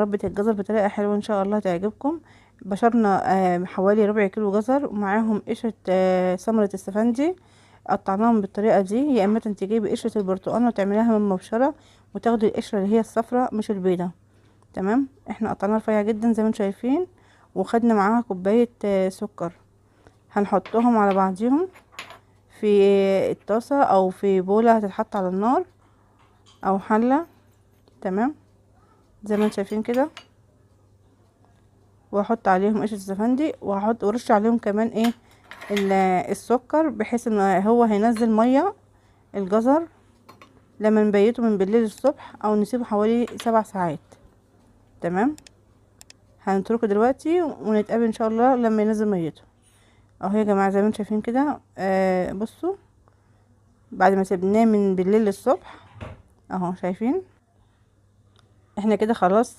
ربة الجزر بطريقة حلوة ان شاء الله تعجبكم. بشرنا حوالي ربع كيلو جزر، ومعاهم قشرة ثمرة السفندي. قطعناهم بالطريقة دي، يا اما تجيبي بقشرة البرتقال وتعمليها من مبشرة، وتاخدي القشرة اللي هي الصفراء مش البيضة. تمام، احنا قطعناها رفيع جدا زي ما انتم شايفين، وخدنا معاها كوباية سكر. هنحطهم على بعضيهم في الطاسة او في بولة هتتحط على النار او حلة. تمام، زي ما انتم شايفين كده. واحط عليهم قشرة السفندي، وهحط ورش عليهم كمان ايه السكر، بحيث ان هو هينزل مية الجزر لما نبيته من بالليل الصبح، او نسيبه حوالي 7 ساعات. تمام، هنتركه دلوقتي ونتقابل ان شاء الله لما ينزل ميته. اهو يا جماعه زي ما انتم شايفين كده. بصوا، بعد ما سيبناه من بالليل للصبح اهو شايفين احنا كده خلاص.